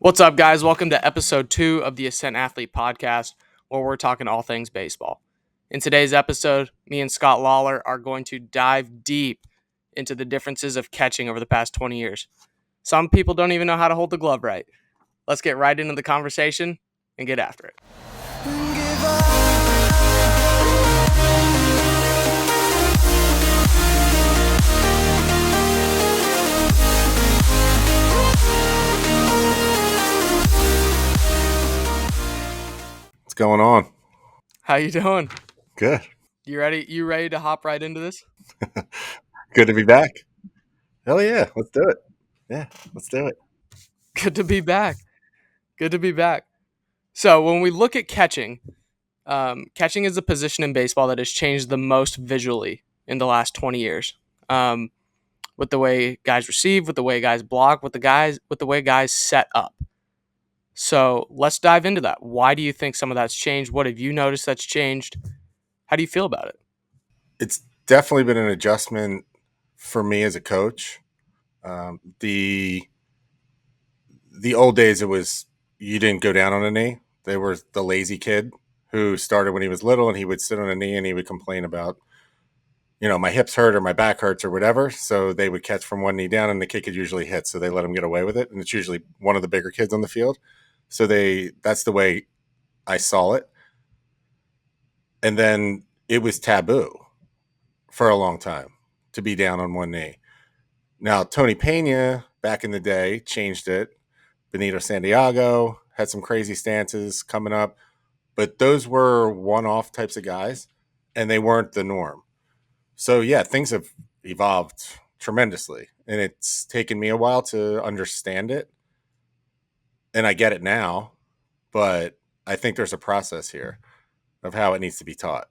What's up, guys? Welcome to episode 2 of the Ascent Athlete podcast, where we're talking all things baseball. In today's episode, me and Scott Lawler are going to dive deep into the differences of catching over the past 20 years. Some people don't even know how to hold the glove right. Let's get right into the conversation and get after it. What's going on? How you doing? Good. You ready? You ready to hop right into this? Good to be back. Hell yeah, let's do it. Yeah, let's do it. Good to be back. Good to be back. So when we look at catching, catching is a position in baseball that has changed the most visually in the last 20 years. With the way guys receive, with the way guys block, with the way guys set up. So let's dive into that. Why do you think some of that's changed? What have you noticed that's changed? How do you feel about it? It's definitely been an adjustment for me as a coach. The old days, it was you didn't go down on a knee. They were the lazy kid who started when he was little, and he would sit on a knee and he would complain about, my hips hurt or my back hurts or whatever. So they would catch from one knee down, and the kid could usually hit. So they let him get away with it, and it's usually one of the bigger kids on the field. So that's the way I saw it. And then it was taboo for a long time to be down on one knee. Now, Tony Pena back in the day changed it. Benito Santiago had some crazy stances coming up, but those were one-off types of guys, and they weren't the norm. So, yeah, things have evolved tremendously, and it's taken me a while to understand it. And I get it now, but I think there's a process here of how it needs to be taught.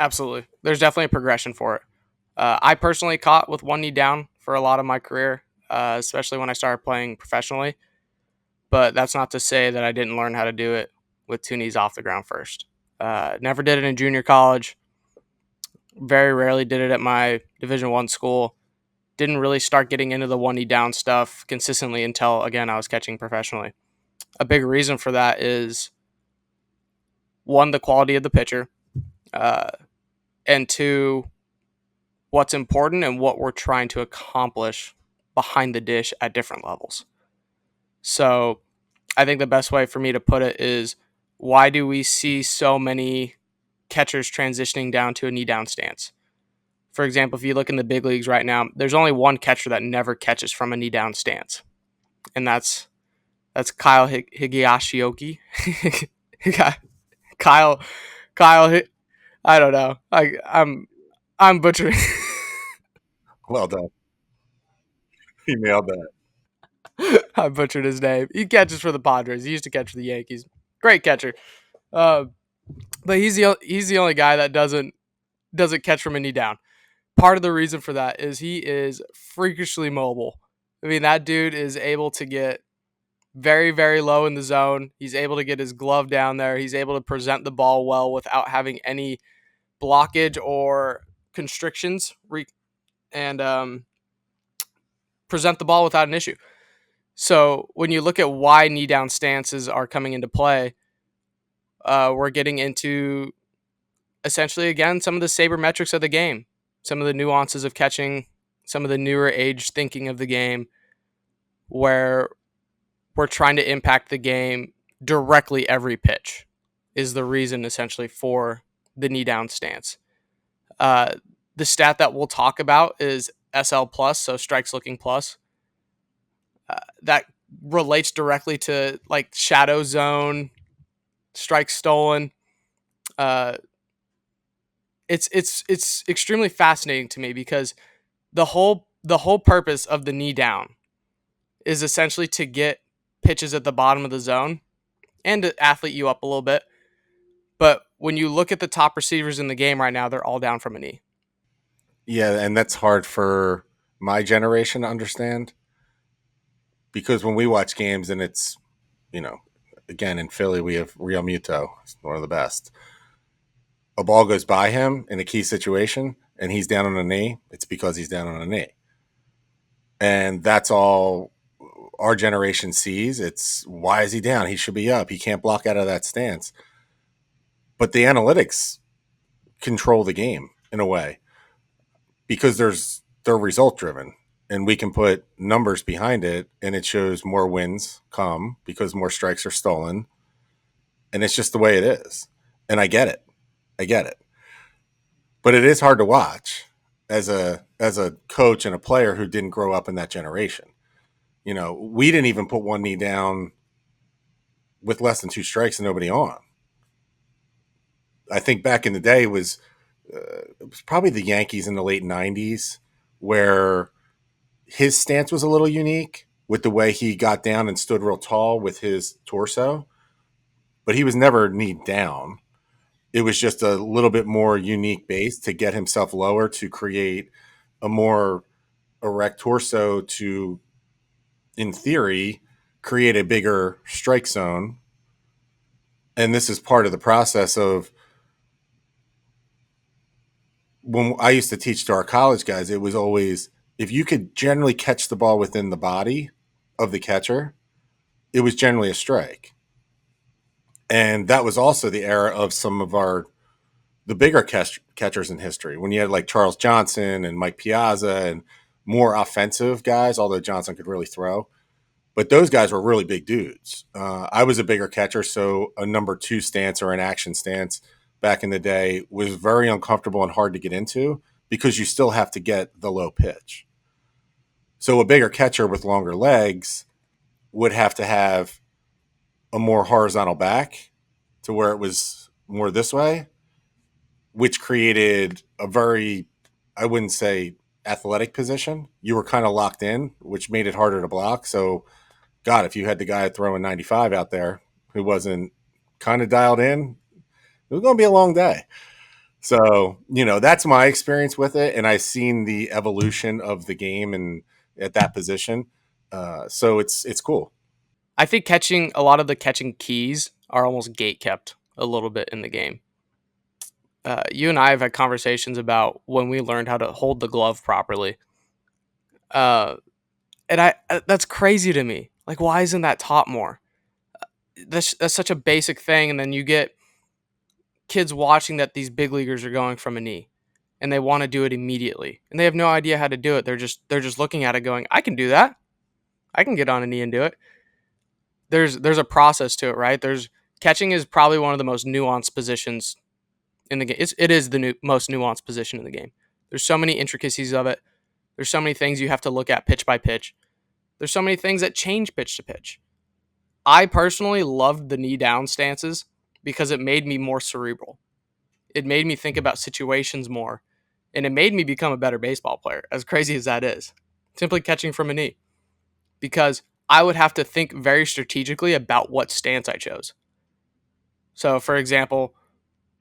Absolutely. There's definitely a progression for it. I personally caught with one knee down for a lot of my career, especially when I started playing professionally. But that's not to say that I didn't learn how to do it with two knees off the ground first. Never did it in junior college. Very rarely did it at my Division I school. Didn't really start getting into the one knee down stuff consistently until, again, I was catching professionally. A big reason for that is, one, the quality of the pitcher, and two, what's important and what we're trying to accomplish behind the dish at different levels. So I think the best way for me to put it is, why do we see so many catchers transitioning down to a knee down stance? For example, if you look in the big leagues right now, there's only one catcher that never catches from a knee down stance, and that's Kyle Higashioka. Kyle, I don't know. I'm butchering. Well done. He nailed that. I butchered his name. He catches for the Padres. He used to catch for the Yankees. Great catcher. But he's the only guy that doesn't catch from a knee down. Part of the reason for that is he is freakishly mobile. I mean, that dude is able to get very, very low in the zone. He's able to get his glove down there. He's able to present the ball well without having any blockage or constrictions, and present the ball without an issue. So when you look at why knee down stances are coming into play, we're getting into essentially, again, some of the sabermetrics of the game, some of the nuances of catching, some of the newer age thinking of the game, where we're trying to impact the game directly every pitch is the reason essentially for the knee down stance. The stat that we'll talk about is SL plus, so strikes looking plus. That relates directly to like shadow zone, strikes stolen. It's extremely fascinating to me because the whole purpose of the knee down is essentially to get pitches at the bottom of the zone and to athlete you up a little bit. But when you look at the top receivers in the game right now, they're all down from a knee. Yeah, and that's hard for my generation to understand, because when we watch games and it's, again, in Philly, we have Real Muto, one of the best. A ball goes by him in a key situation and he's down on a knee, it's because he's down on a knee. And that's all our generation sees. It's why is he down? He should be up. He can't block out of that stance. But the analytics control the game in a way because they're result driven and we can put numbers behind it and it shows more wins come because more strikes are stolen and it's just the way it is. And I get it. I get it. But it is hard to watch as a coach and a player who didn't grow up in that generation. You know, we didn't even put one knee down with less than two strikes and nobody on. I think back in the day it was probably the Yankees in the late '90s where his stance was a little unique with the way he got down and stood real tall with his torso, but he was never knee down. It was just a little bit more unique base to get himself lower to create a more erect torso to, in theory, create a bigger strike zone. And this is part of the process of when I used to teach to our college guys, it was always if you could generally catch the ball within the body of the catcher, it was generally a strike. And that was also the era of some of the bigger catchers in history when you had like Charles Johnson and Mike Piazza and more offensive guys, although Johnson could really throw. But those guys were really big dudes. I was a bigger catcher, so a number two stance or an action stance back in the day was very uncomfortable and hard to get into because you still have to get the low pitch. So a bigger catcher with longer legs would have to have a more horizontal back to where it was more this way, which created a very, I wouldn't say athletic position. You were kind of locked in, which made it harder to block. So God, if you had the guy throwing 95 out there who wasn't kind of dialed in, it was going to be a long day. So, you know, that's my experience with it. And I've seen the evolution of the game and at that position. So it's cool. I think catching a lot of the catching keys are almost gate kept a little bit in the game. You and I have had conversations about when we learned how to hold the glove properly. Uh, and that's crazy to me. Like, why isn't that taught more? That's such a basic thing. And then you get kids watching that these big leaguers are going from a knee and they want to do it immediately and they have no idea how to do it. They're just looking at it going, I can do that. I can get on a knee and do it. There's a process to it, right? There's catching is probably one of the most nuanced positions in the game. It is the most nuanced position in the game. There's so many intricacies of it. There's so many things you have to look at pitch by pitch. There's so many things that change pitch to pitch. I personally loved the knee down stances because it made me more cerebral. It made me think about situations more, and it made me become a better baseball player, as crazy as that is. Simply catching from a knee. Because I would have to think very strategically about what stance I chose. So, for example,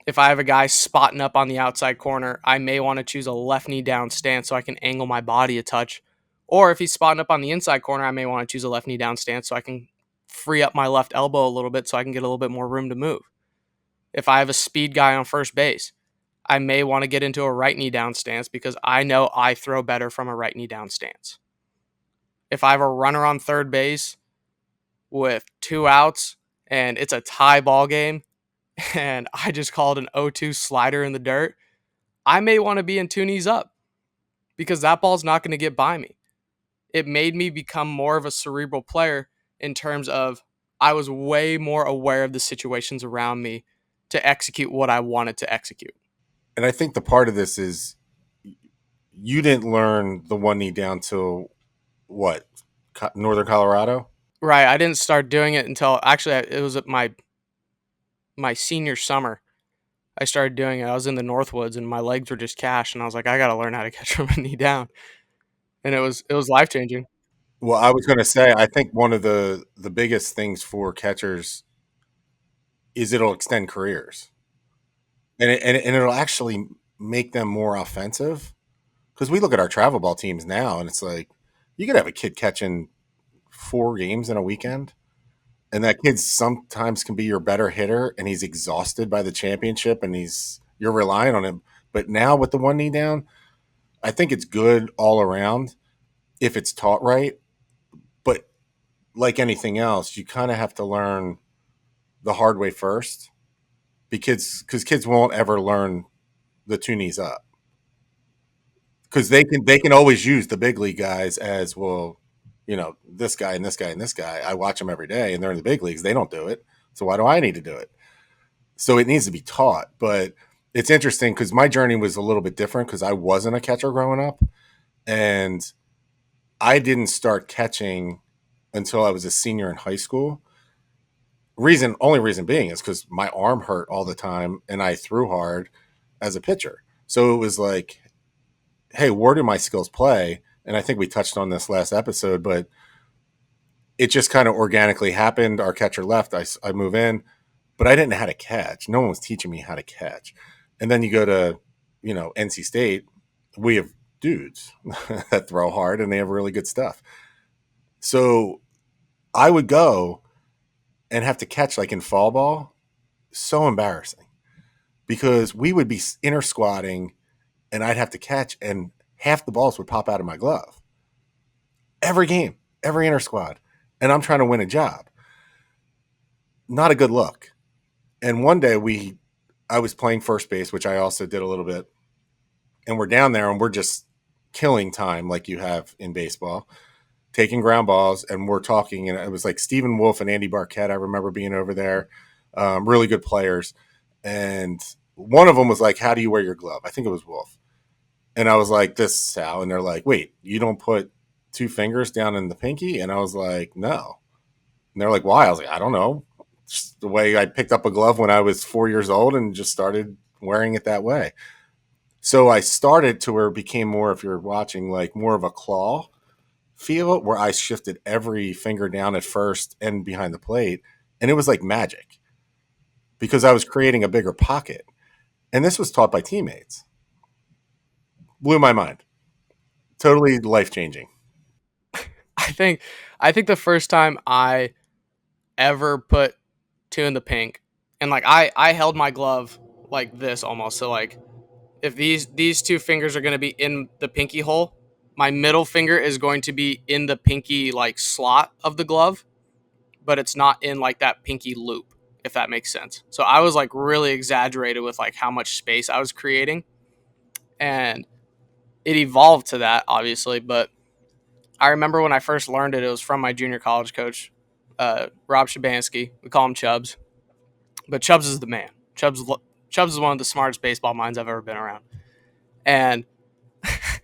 if I have a guy spotting up on the outside corner, I may want to choose a left knee down stance so I can angle my body a touch. Or if he's spotting up on the inside corner, I may want to choose a left knee down stance so I can free up my left elbow a little bit so I can get a little bit more room to move. If I have a speed guy on first base, I may want to get into a right knee down stance because I know I throw better from a right knee down stance. If I have a runner on third base with two outs and it's a tie ball game and I just called an 0-2 slider in the dirt, I may want to be in two knees up because that ball's not going to get by me. It made me become more of a cerebral player in terms of I was way more aware of the situations around me to execute what I wanted to execute. And I think the part of this is you didn't learn the one knee down till what? Northern Colorado? Right. I didn't start doing it until actually it was at my senior summer. I started doing it. I was in the Northwoods and my legs were just cash, and I was like, I got to learn how to catch from a knee down, and it was life changing. Well, I was going to say, I think one of the biggest things for catchers is it'll extend careers, and it'll actually make them more offensive. Because we look at our travel ball teams now, and it's like you could have a kid catching 4 games in a weekend, and that kid sometimes can be your better hitter, and he's exhausted by the championship, and you're relying on him. But now with the one knee down, I think it's good all around if it's taught right. But like anything else, you kind of have to learn the hard way first because kids won't ever learn the two knees up because they can always use the big league guys as well. You know, this guy and this guy and this guy. I watch them every day, and they're in the big leagues. They don't do it, so why do I need to do it? So it needs to be taught. But it's interesting because my journey was a little bit different because I wasn't a catcher growing up, and I didn't start catching until I was a senior in high school. Only reason being is because my arm hurt all the time, and I threw hard as a pitcher. So it was like, hey, where do my skills play? And I think we touched on this last episode, but it just kind of organically happened. Our catcher left. I move in, but I didn't know how to catch. No one was teaching me how to catch. And then you go to, NC State. We have dudes that throw hard and they have really good stuff. So I would go and have to catch like in fall ball. So embarrassing because we would be inter squatting and I'd have to catch and half the balls would pop out of my glove every game, every inter squad. And I'm trying to win a job. Not a good look. And one day I was playing first base, which I also did a little bit, and we're down there and we're just killing time like you have in baseball, taking ground balls, and we're talking. And it was like Stephen Wolf and Andy Barquette. I remember being over there, really good players. And one of them was like, "How do you wear your glove?" I think it was Wolf, and I was like, "This Sal," and they're like, "Wait, you don't put two fingers down in the pinky?" And I was like, "No." And they're like, "Why?" I was like, "I don't know." Just the way I picked up a glove when I was 4 years old and just started wearing it that way. So I started to where it became more, if you're watching, like more of a claw feel where I shifted every finger down at first and behind the plate. And it was like magic because I was creating a bigger pocket. And this was taught by teammates. Blew my mind. Totally life changing. I think I think the first time I ever put two in the pink, and like I held my glove like this almost. So like if these two fingers are going to be in the pinky hole, my middle finger is going to be in the pinky like slot of the glove, but it's not in like that pinky loop, if that makes sense. So I was like really exaggerated with like how much space I was creating, and it evolved to that obviously. But I remember when I first learned it, it was from my junior college coach, Rob Shabansky. We call him Chubbs, but Chubbs is the man. Chubbs is one of the smartest baseball minds I've ever been around, and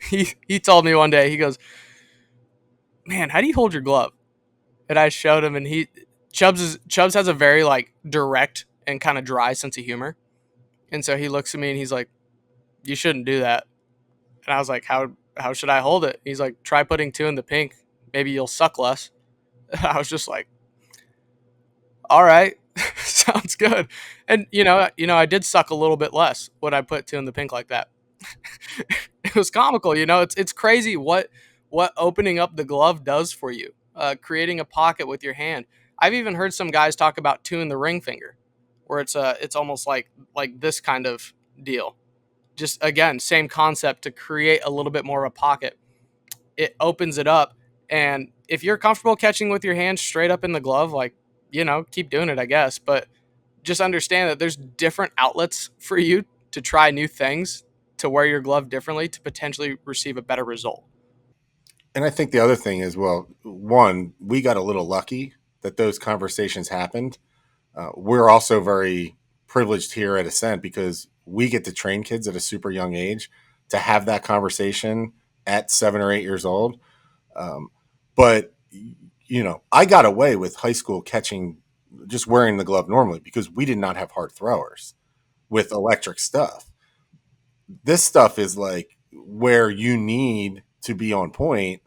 he told me one day, he goes, "Man, how do you hold your glove?" And I showed him, and Chubbs has a very like direct and kind of dry sense of humor, and so he looks at me and he's like, "You shouldn't do that." And I was like, "How should I hold it?" He's like, "Try putting two in the pink. Maybe you'll suck less." I was just like, "All right, sounds good." And I did suck a little bit less when I put two in the pink like that. It was comical. It's crazy what opening up the glove does for you. Creating a pocket with your hand. I've even heard some guys talk about two in the ring finger, where it's almost like this kind of deal. Just again, same concept to create a little bit more of a pocket. It opens it up, and if you're comfortable catching with your hand straight up in the glove, like keep doing it, I guess. But just understand that there's different outlets for you to try new things, to wear your glove differently to potentially receive a better result. And I think the other thing is, well, one, we got a little lucky that those conversations happened. We're also very privileged here at Ascent because we get to train kids at a super young age to have that conversation at 7 or 8 years old. Um, but I got away with high school catching, just wearing the glove normally because we did not have hard throwers with electric stuff. This stuff is like where you need to be on point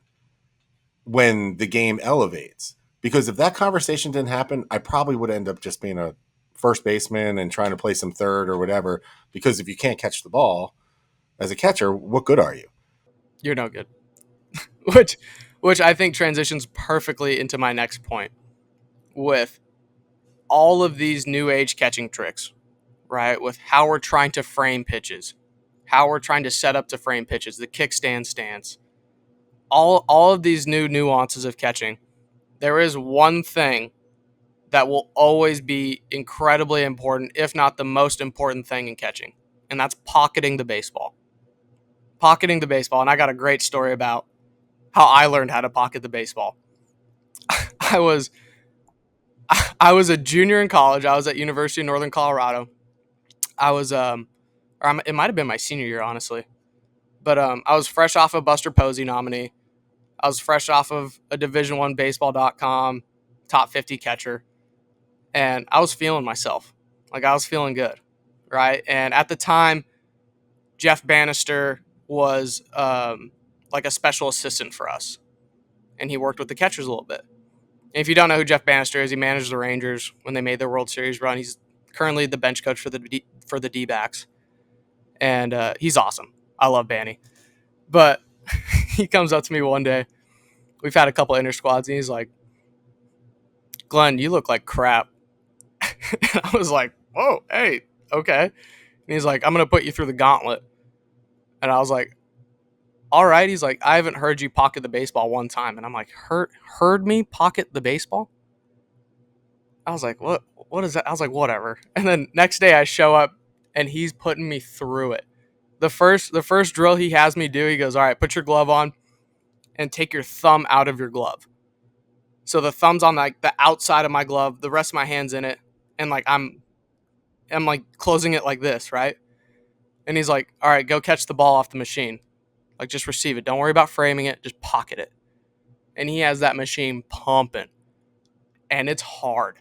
when the game elevates. Because if that conversation didn't happen, I probably would end up just being a first baseman and trying to play some third or whatever. Because if you can't catch the ball as a catcher, what good are you? You're no good. which which I think transitions perfectly into my next point with all of these new age catching tricks, right? With how we're trying to frame pitches, how we're trying to set up to frame pitches, the kickstand stance, all of these new nuances of catching. There is one thing that will always be incredibly important, if not the most important thing in catching, and that's pocketing the baseball. Pocketing the baseball, and I got a great story about how I learned how to pocket the baseball. I was I was a junior in college. I was at University of Northern Colorado. I was or it might have been my senior year, honestly. But I was fresh off a Buster Posey nominee. I was fresh off of a Division1Baseball.com top 50 catcher, and I was feeling myself. Like I was feeling good, right? And at the time, Jeff Bannister was like a special assistant for us, and he worked with the catchers a little bit. And if you don't know who Jeff Bannister is, he managed the Rangers when they made their World Series run. He's currently the bench coach for the D-backs, and he's awesome. I love Banny, but he comes up to me one day. We've had a couple inter squads, and he's like, "Glenn, you look like crap." And I was like, "Whoa, hey, okay." And he's like, "I'm gonna put you through the gauntlet." And I was like, "All right." He's like, "I haven't heard you pocket the baseball one time." And I'm like, "Heard me pocket the baseball?" I was like, "What? What is that?" I was like, "Whatever." And then next day I show up, and he's putting me through it. The first drill he has me do, he goes, "All right, put your glove on and take your thumb out of your glove." So the thumb's on like the outside of my glove, the rest of my hand's in it, and like I'm like closing it like this, right? And he's like, "All right, go catch the ball off the machine. Like just receive it. Don't worry about framing it. Just pocket it." And he has that machine pumping, and it's hard.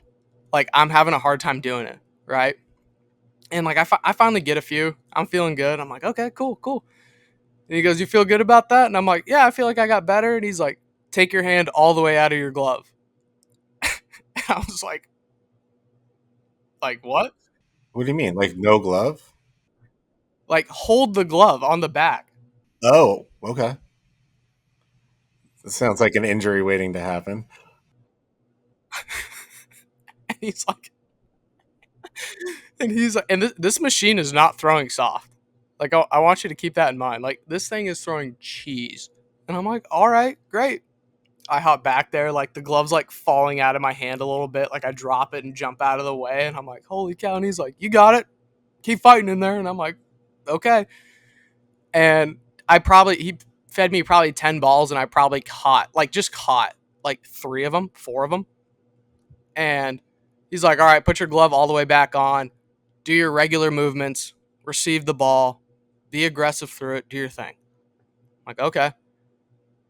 Like I'm having a hard time doing it, right? And like I finally get a few. I'm feeling good. I'm like, "Okay, cool, cool." And he goes, "You feel good about that?" And I'm like, "Yeah, I feel like I got better." And he's like, "Take your hand all the way out of your glove." And I was like what? What do you mean? Like no glove? Like hold the glove on the back. Oh, okay. That sounds like an injury waiting to happen. And he's like, and this machine is not throwing soft. Like I want you to keep that in mind. Like this thing is throwing cheese. And I'm like, all right, great. I hop back there, like the glove's like falling out of my hand a little bit. Like I drop it and jump out of the way, and I'm like, holy cow! And he's like, you got it. Keep fighting in there. And I'm like, okay. And he fed me probably 10 balls, and I probably caught like 3 of them, 4 of them. And he's like, all right, put your glove all the way back on, do your regular movements, receive the ball, be aggressive through it, do your thing. I'm like, okay.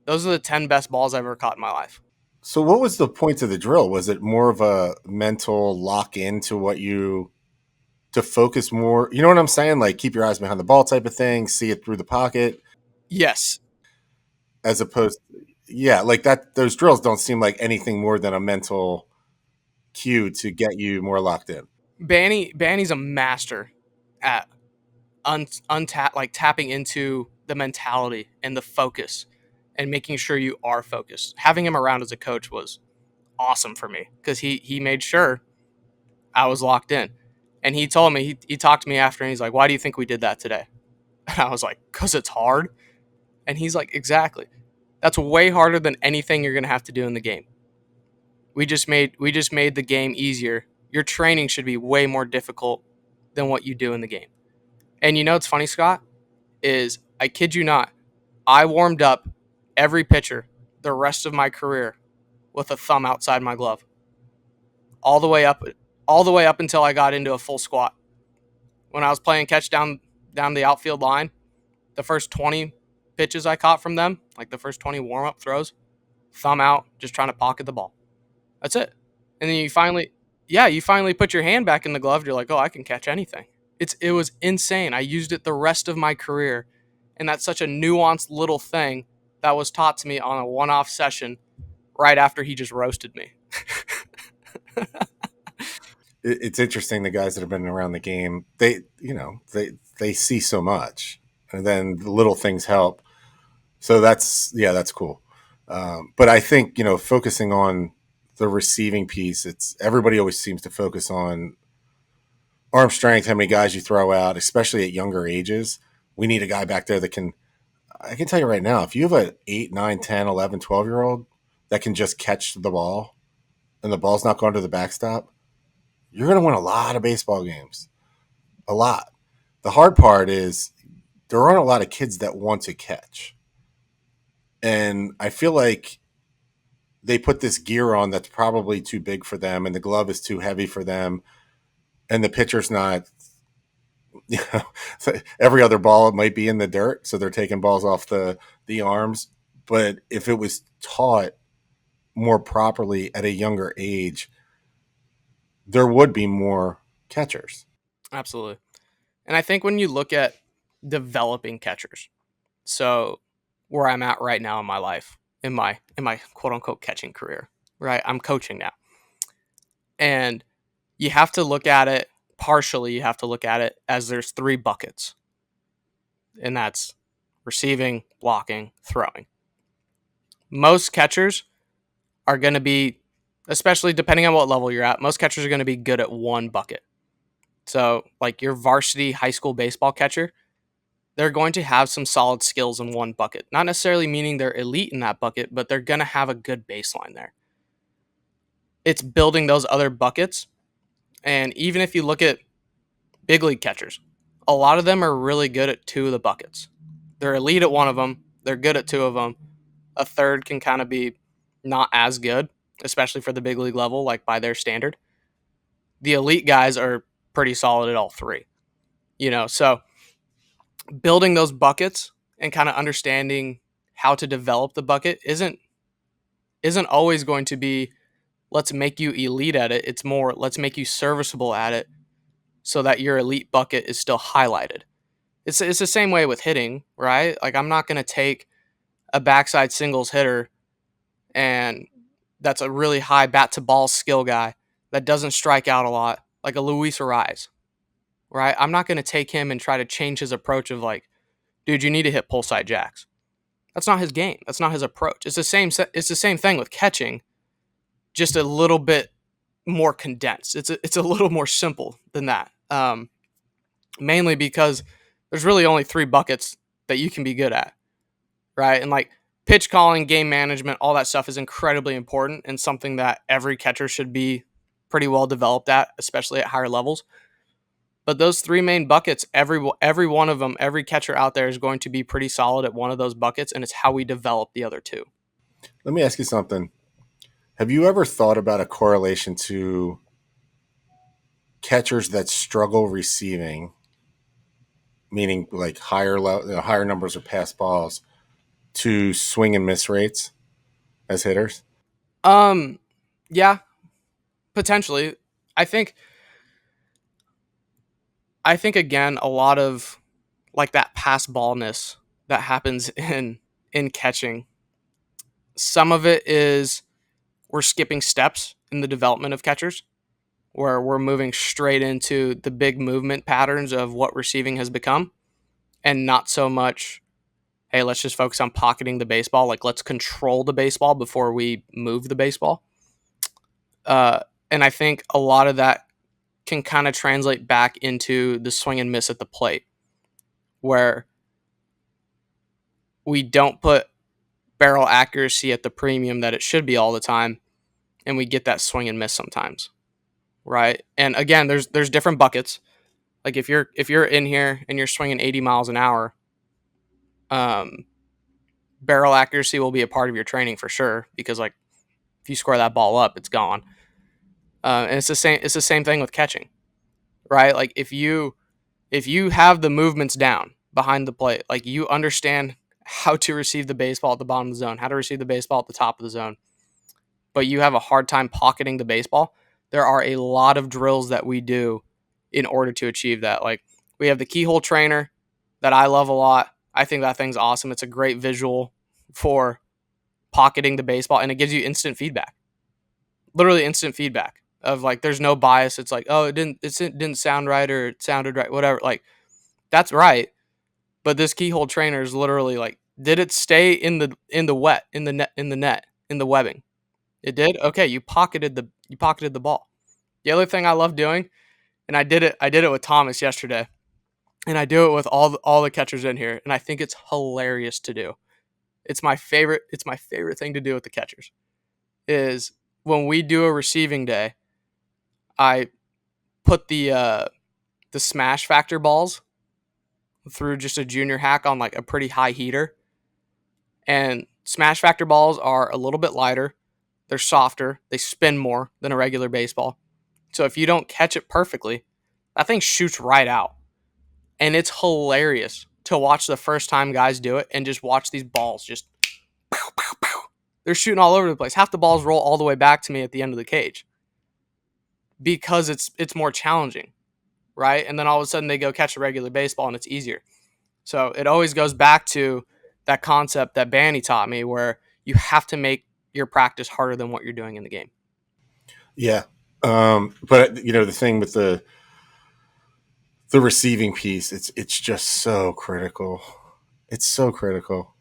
Those are the 10 best balls I've ever caught in my life. So, what was the point of the drill? Was it more of a mental lock into what you to focus more? You know what I'm saying? Like keep your eyes behind the ball type of thing, see it through the pocket, Yes. as opposed, yeah, like that. Those drills don't seem like anything more than a mental cue to get you more locked in. Banny's a master at like tapping into the mentality and the focus and making sure you are focused. Having him around as a coach was awesome for me because he made sure I was locked in. And he told me, he talked to me after, and he's like, "Why do you think we did that today?" And I was like, "Because it's hard." And he's like, "Exactly. That's way harder than anything you're going to have to do in the game. We just made the game easier. Your training should be way more difficult than what you do in the game." And you know what's funny, Scott? Is I kid you not, I warmed up every pitcher the rest of my career with a thumb outside my glove, all the way up, all the way up until I got into a full squat. When I was playing catch down the outfield line, the first 20 pitches I caught from them, like the first 20 warm up throws, thumb out, just trying to pocket the ball. That's it. And then you finally put your hand back in the glove. You're like, oh, I can catch anything. It was insane. I used it the rest of my career, and that's such a nuanced little thing that was taught to me on a one-off session right after he just roasted me. It's interesting the guys that have been around the game. They see so much, and then the little things help. So that's cool. But I think focusing on the receiving piece. It's everybody always seems to focus on arm strength, how many guys you throw out, especially at younger ages. We need a guy back there that can. I can tell you right now, if you have an 8, 9, 10, 11, 12 year old that can just catch the ball and the ball's not going to the backstop, you're going to win a lot of baseball games. A lot. The hard part is there aren't a lot of kids that want to catch. And I feel like they put this gear on that's probably too big for them, and the glove is too heavy for them, and the pitcher's not, you know, every other ball it might be in the dirt, so they're taking balls off the arms. But if it was taught more properly at a younger age, there would be more catchers. Absolutely. And I think when you look at developing catchers, so where I'm at right now in my life, in my quote unquote catching career, right? I'm coaching now. And you have to look at it partially, you have to look at it as there's three buckets. And that's receiving, blocking, throwing. Most catchers are going to be, especially depending on what level you're at, most catchers are going to be good at one bucket. So, like your varsity high school baseball catcher, they're going to have some solid skills in one bucket. Not necessarily meaning they're elite in that bucket, but they're going to have a good baseline there. It's building those other buckets. And even if you look at big league catchers, a lot of them are really good at two of the buckets. They're elite at one of them, they're good at two of them. A third can kind of be not as good, especially for the big league level, like by their standard. The elite guys are pretty solid at all three, so building those buckets and kind of understanding how to develop the bucket isn't always going to be let's make you elite at it. It's more let's make you serviceable at it so that your elite bucket is still highlighted. It's the same way with hitting, right? Like I'm not going to take a backside singles hitter and that's a really high bat to ball skill guy that doesn't strike out a lot, like a Luis Ariz, right? I'm not going to take him and try to change his approach of like, dude, you need to hit pull side jacks. That's not his game. That's not his approach. It's the same. It's the same thing with catching, just a little bit more condensed. It's a little more simple than that. Mainly because there's really only three buckets that you can be good at, right? And like pitch calling, game management, all that stuff is incredibly important and something that every catcher should be pretty well developed at, especially at higher levels. But those three main buckets, every one of them, every catcher out there is going to be pretty solid at one of those buckets, and it's how we develop the other two. Let me ask you something. Have you ever thought about a correlation to catchers that struggle receiving, meaning like higher numbers of pass balls, to swing and miss rates as hitters? Um, yeah, potentially. I think I think again a lot of like that pass ballness that happens in catching. Some of it is we're skipping steps in the development of catchers where we're moving straight into the big movement patterns of what receiving has become and not so much hey, let's just focus on pocketing the baseball, like let's control the baseball before we move the baseball. Uh, and I think a lot of that can kind of translate back into the swing and miss at the plate where we don't put barrel accuracy at the premium that it should be all the time and we get that swing and miss sometimes, right? And again, there's different buckets. Like if you're in here and you're swinging 80 miles an hour, um, barrel accuracy will be a part of your training for sure because like if you square that ball up, it's gone. And it's the same. It's the same thing with catching, right? Like if you have the movements down behind the plate, like you understand how to receive the baseball at the bottom of the zone, how to receive the baseball at the top of the zone, but you have a hard time pocketing the baseball, there are a lot of drills that we do in order to achieve that. Like we have the keyhole trainer that I love a lot. I think that thing's awesome. It's a great visual for pocketing the baseball and it gives you instant feedback. Literally instant feedback of like there's no bias. It's like, oh, it didn't sound right or it sounded right, whatever. Like that's right. But this keyhole trainer is literally like, did it stay in the wet, in the net, in the webbing? It did? Okay, you pocketed the ball. The other thing I love doing, and I did it with Thomas yesterday, and I do it with all the catchers in here, and I think it's hilarious to do. It's my favorite thing to do with the catchers. is when we do a receiving day, I put the smash factor balls through just a junior hack on like a pretty high heater. And smash factor balls are a little bit lighter. They're softer. They spin more than a regular baseball. So if you don't catch it perfectly, that thing shoots right out. And it's hilarious to watch the first time guys do it and just watch these balls just pow, pow, pow. They're shooting all over the place. Half the balls roll all the way back to me at the end of the cage because it's more challenging, right? And then all of a sudden they go catch a regular baseball and it's easier. So it always goes back to that concept that Banny taught me where you have to make your practice harder than what you're doing in the game. Yeah. But you know, the thing with the receiving piece, it's just so critical. It's so critical,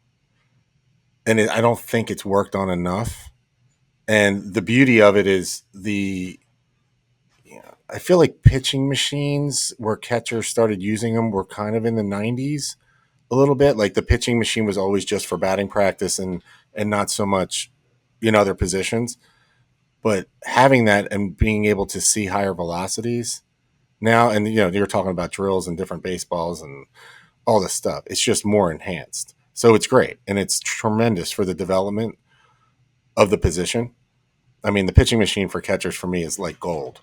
and I don't think it's worked on enough. And the beauty of it is I feel like pitching machines where catchers started using them were kind of in the '90s a little bit. Like the pitching machine was always just for batting practice and not so much in other positions. But having that and being able to see higher velocities now, and you know, you're talking about drills and different baseballs and all this stuff. It's just more enhanced. So it's great. And it's tremendous for the development of the position. I mean, the pitching machine for catchers for me is like gold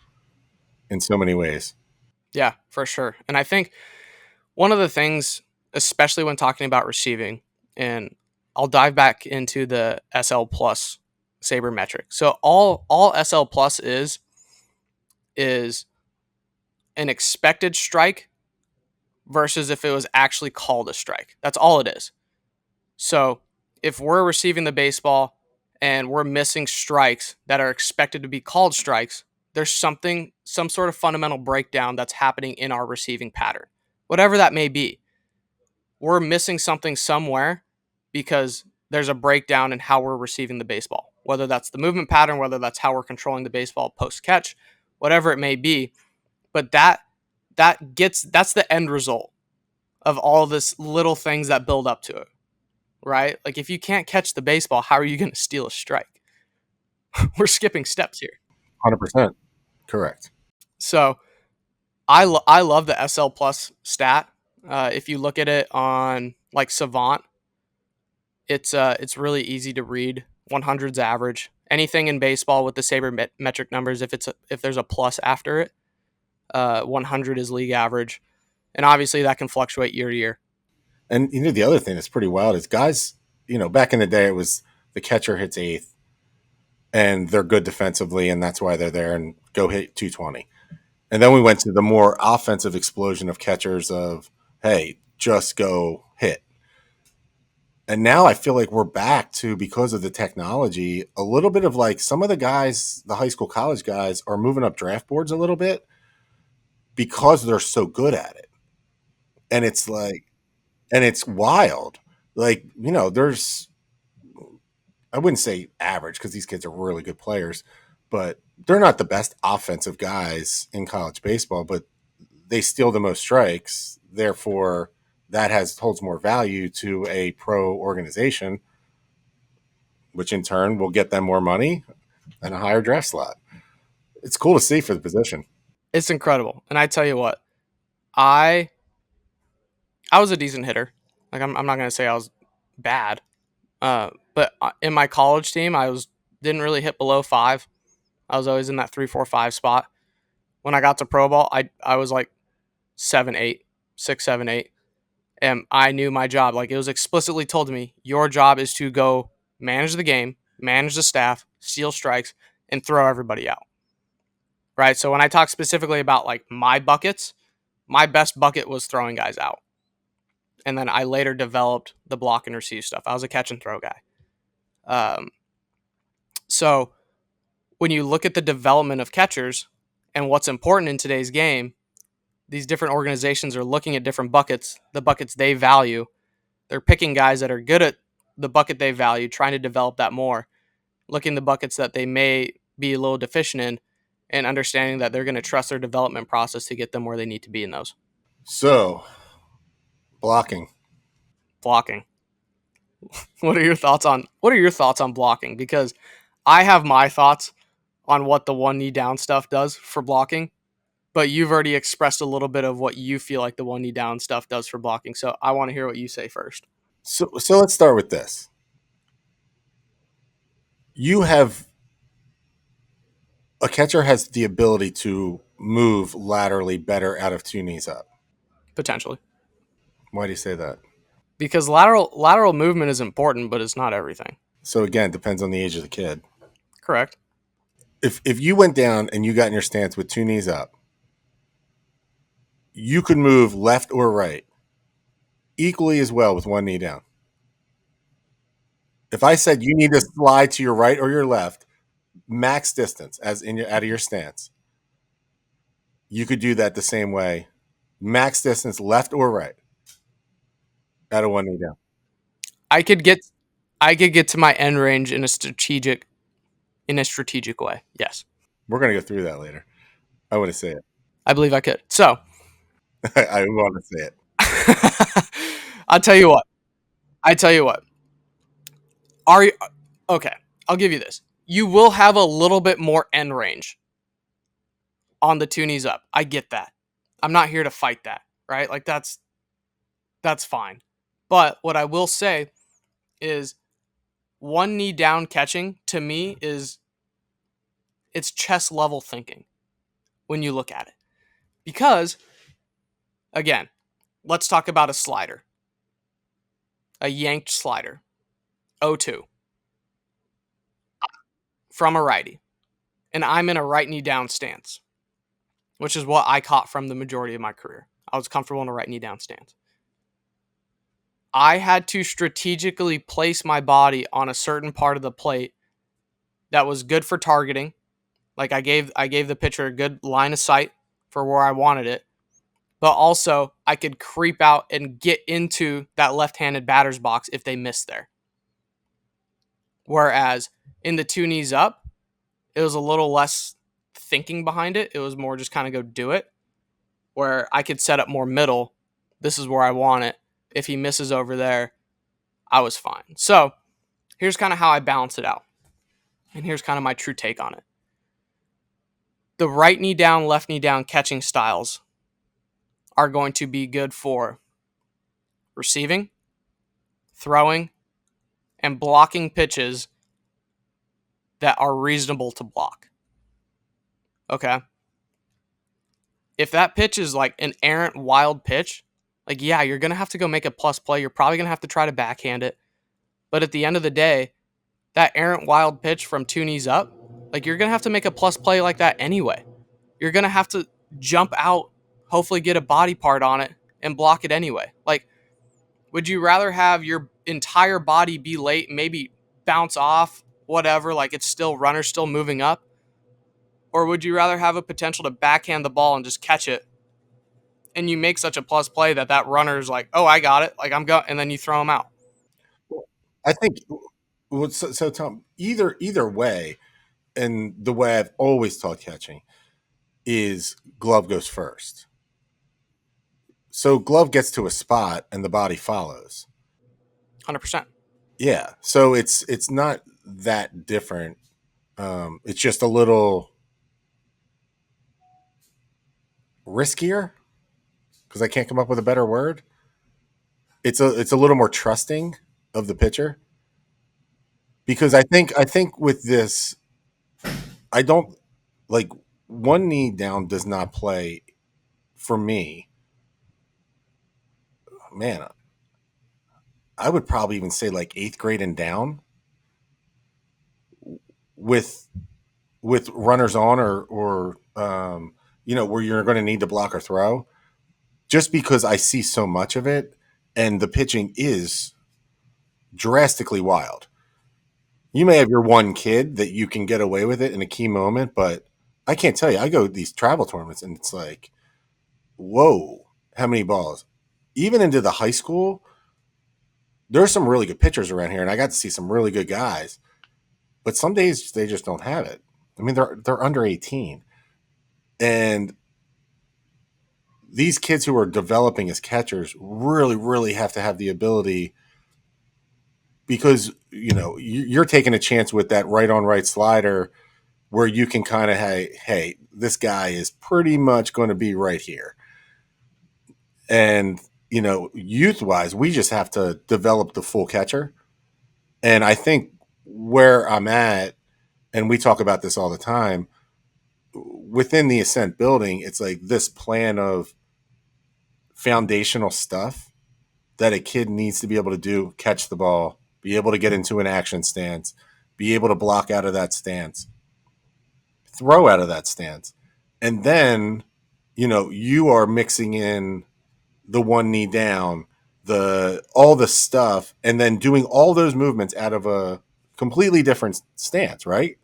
in so many ways. Yeah, for sure. And I think one of the things, especially when talking about receiving, and I'll dive back into the SL plus saber metric. So all SL plus is an expected strike versus if it was actually called a strike. That's all it is. So if we're receiving the baseball and we're missing strikes that are expected to be called strikes, there's some sort of fundamental breakdown that's happening in our receiving pattern, whatever that may be. We're missing something somewhere because there's a breakdown in how we're receiving the baseball, whether that's the movement pattern, whether that's how we're controlling the baseball post catch, whatever it may be. But that's the end result of all this little things that build up to it, right? Like if you can't catch the baseball, how are you going to steal a strike? We're skipping steps here. 100%. Correct. So I love the SL plus stat. If you look at it on like Savant, it's really easy to read. 100's average. Anything in baseball with the metric numbers, if there's a plus after it, 100 is league average, and obviously that can fluctuate year to year. And you know, the other thing that's pretty wild is guys, you know, back in the day, it was the catcher hits eighth and they're good defensively, and that's why they're there and go hit 220. And then we went to the more offensive explosion of catchers of, hey, just go hit. And now I feel like we're back to, because of the technology, a little bit of like some of the guys, the high school, college guys, are moving up draft boards a little bit because they're so good at it. And it's like, and it's wild. Like, you know, I wouldn't say average because these kids are really good players, but they're not the best offensive guys in college baseball, but they steal the most strikes. Therefore, that holds more value to a pro organization, which in turn will get them more money and a higher draft slot. It's cool to see for the position. It's incredible, and I tell you what, I I was a decent hitter. Like I'm not gonna say I was bad, but in my college team, I was didn't really hit below 5. I was always in that 3, 4, 5 spot. When I got to pro ball, I was like 7, 8, 6, 7, 8, and I knew my job. Like it was explicitly told to me, your job is to go manage the game, manage the staff, steal strikes, and throw everybody out. Right. So when I talk specifically about like my buckets, my best bucket was throwing guys out. And then I later developed the block and receive stuff. I was a catch and throw guy. Um, so when you look at the development of catchers and what's important in today's game, these different organizations are looking at different buckets, the buckets they value. They're picking guys that are good at the bucket they value, trying to develop that more, looking at the buckets that they may be a little deficient in, and understanding that they're going to trust their development process to get them where they need to be in those. So, blocking. Blocking. What are your thoughts on blocking? Because I have my thoughts on what the one knee down stuff does for blocking, but you've already expressed a little bit of what you feel like the one knee down stuff does for blocking. So I want to hear what you say first. So let's start with this. You have a catcher has the ability to move laterally better out of two knees up. Potentially. Why do you say that? Because lateral movement is important, but it's not everything. So again, it depends on the age of the kid. Correct. If you went down and you got in your stance with two knees up, you could move left or right equally as well with one knee down. If I said you need to slide to your right or your left, max distance as in your out of your stance, you could do that the same way. Max distance left or right out of one knee down. I could get I could get to my end range in a strategic way. Yes. We're gonna go through that later. I want to say it. I believe I could. So I want to say it. I'll tell you what. I tell you what. Are you okay? I'll give you this. You will have a little bit more end range on the two knees up. I get that. I'm not here to fight that, right? Like that's fine. But what I will say is one knee down catching to me is it's chest level thinking when you look at it. Because again, let's talk about a slider. A yanked slider. 0-2 from a righty. And I'm in a right knee down stance, which is what I caught from the majority of my career. I was comfortable in a right knee down stance. I had to strategically place my body on a certain part of the plate that was good for targeting. Like I gave the pitcher a good line of sight for where I wanted it, but also I could creep out and get into that left-handed batter's box if they missed there. Whereas in the two knees up, it was a little less thinking behind it. It was more just kind of go do it, where I could set up more middle. This is where I want it. If he misses over there, I was fine. So here's kind of how I balance it out. And here's kind of my true take on it. The right knee down, left knee down catching styles are going to be good for receiving, throwing, and blocking pitches that are reasonable to block. Okay. If that pitch is like an errant wild pitch, like, yeah, you're going to have to go make a plus play. You're probably going to have to try to backhand it. But at the end of the day, that errant wild pitch from two knees up, like, you're going to have to make a plus play like that anyway. You're going to have to jump out, hopefully get a body part on it, and block it anyway. Like, would you rather have your entire body be late, maybe bounce off, whatever, like it's still runner, still moving up? Or would you rather have a potential to backhand the ball and just catch it, and you make such a plus play that that runner's like, oh, I got it, like I'm going, and then you throw him out? I think. Well, so Tom, either way, and the way I've always taught catching is glove goes first. So glove gets to a spot and the body follows. 100%. Yeah. So it's not that different. It's just a little riskier because I can't come up with a better word. It's a little more trusting of the pitcher because I think with this I don't like one knee down does not play for me. Man, I would probably even say like eighth grade and down with runners on or where you're going to need to block or throw just because I see so much of it and the pitching is drastically wild. You may have your one kid that you can get away with it in a key moment, but I can't tell you. I go to these travel tournaments and it's like, whoa, how many balls? Even into the high school, there's some really good pitchers around here, and I got to see some really good guys. But some days they just don't have it. I mean, they're under 18, and these kids who are developing as catchers really, really have to have the ability because you're taking a chance with that right on right slider where you can kind of, hey, this guy is pretty much going to be right here. And youth wise, we just have to develop the full catcher. And I think where I'm at, and we talk about this all the time, within the Ascent building, it's like this plan of foundational stuff that a kid needs to be able to do: catch the ball, be able to get into an action stance, be able to block out of that stance, throw out of that stance. And then, you are mixing in the one knee down, the all the stuff, and then doing all those movements out of a completely different stance, right?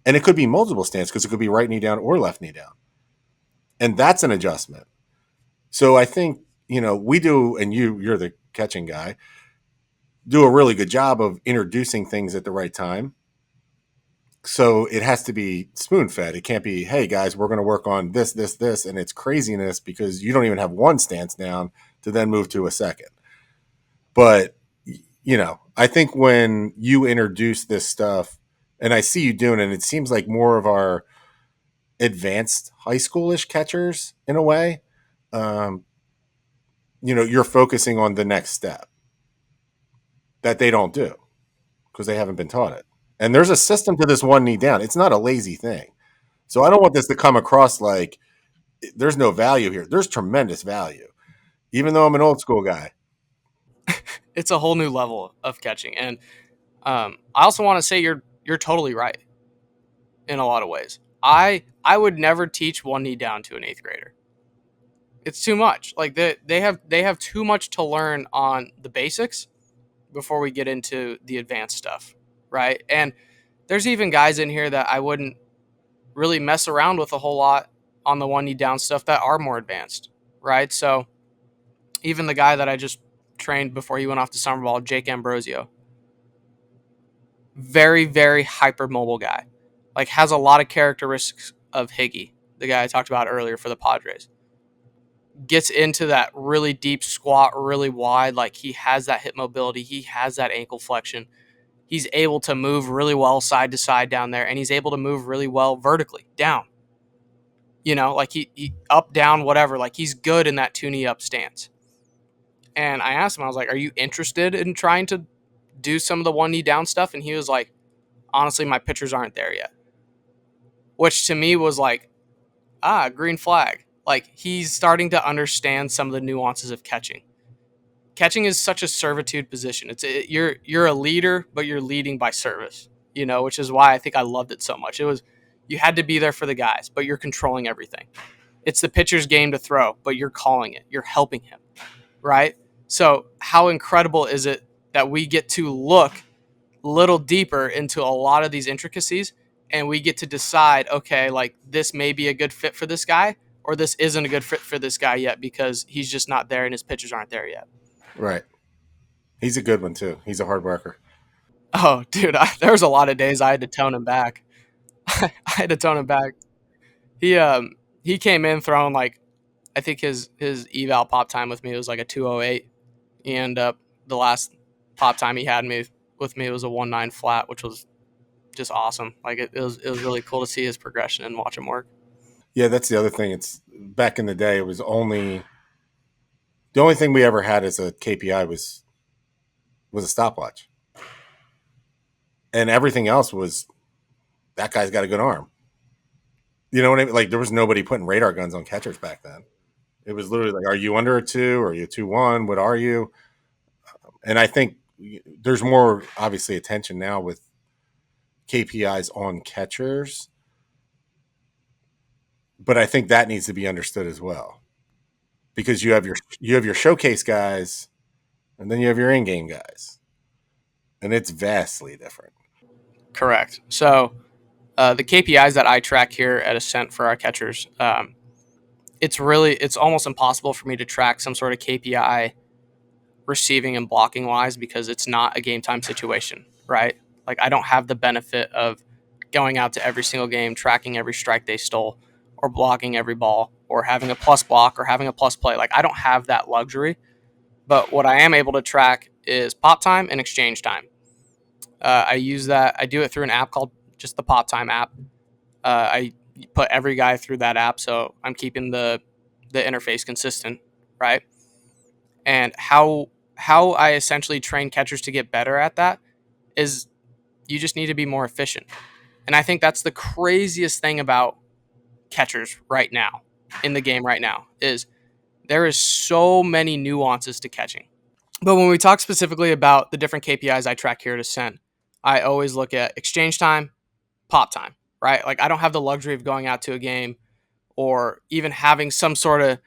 And it could be multiple stance because it could be right knee down or left knee down. And that's an adjustment. So I think, we do, and you're the catching guy, do a really good job of introducing things at the right time. So it has to be spoon fed. It can't be, hey guys, we're going to work on this, this, this, and it's craziness because you don't even have one stance down to then move to a second. But I think when you introduce this stuff, and I see you doing it, it seems like more of our advanced high schoolish catchers in a way. Um, you're focusing on the next step that they don't do because they haven't been taught it. And there's a system to this one knee down. It's not a lazy thing. So I don't want this to come across like there's no value here. There's tremendous value, even though I'm an old school guy. It's a whole new level of catching, and I also want to say you're totally right in a lot of ways. I would never teach one knee down to an eighth grader. It's too much. Like they have too much to learn on the basics before we get into the advanced stuff, right? And there's even guys in here that I wouldn't really mess around with a whole lot on the one knee down stuff that are more advanced, right? So even the guy that I just trained before he went off to summer ball, Jake Ambrosio, very, very hypermobile guy. Like has a lot of characteristics of Higgy, the guy I talked about earlier for the Padres. Gets into that really deep squat, really wide. Like he has that hip mobility. He has that ankle flexion. He's able to move really well side to side down there, and he's able to move really well vertically down. Like he up, down, whatever. Like he's good in that two knee up stance. And I asked him, I was like, "Are you interested in trying to do some of the one knee down stuff?" And he was like, "Honestly, my pitchers aren't there yet." Which to me was like, green flag. Like he's starting to understand some of the nuances of catching. Catching is such a servitude position. You're a leader, but you're leading by service. Which is why I think I loved it so much. It was you had to be there for the guys, but you're controlling everything. It's the pitcher's game to throw, but you're calling it. You're helping him, right? So how incredible is it that we get to look a little deeper into a lot of these intricacies, and we get to decide, okay, like this may be a good fit for this guy, or this isn't a good fit for this guy yet because he's just not there and his pitchers aren't there yet. Right. He's a good one too. He's a hard worker. Oh, dude, there was a lot of days I had to tone him back. I had to tone him back. He came in throwing like I think his eval pop time with me was like a 208. He ended up the last pop time he had me with me was a 1.9 flat, which was just awesome. Like it was really cool to see his progression and watch him work. Yeah, that's the other thing. It's back in the day. It was only the only thing we ever had as a KPI was a stopwatch, and everything else was that guy's got a good arm. You know what I mean? Like there was nobody putting radar guns on catchers back then. It was literally like, are you under a two? Or are you 2-1? What are you? And I think there's more obviously attention now with KPIs on catchers, but I think that needs to be understood as well because you have your showcase guys, and then you have your in game guys, and it's vastly different. Correct. So the KPIs that I track here at Ascent for our catchers, it's almost impossible for me to track some sort of KPI receiving and blocking wise because it's not a game time situation, right? Like I don't have the benefit of going out to every single game, tracking every strike they stole, or blocking every ball, or having a plus block or having a plus play. Like I don't have that luxury. But what I am able to track is pop time and exchange time. I use that. I do it through an app called just the Pop Time app. I put every guy through that app, so I'm keeping the interface consistent, right? And how I essentially train catchers to get better at that is you just need to be more efficient. And I think that's the craziest thing about catchers right now in the game right now is there is so many nuances to catching. But when we talk specifically about the different KPIs I track here at Ascent, I always look at exchange time, pop time, right? Like I don't have the luxury of going out to a game or even having some sort of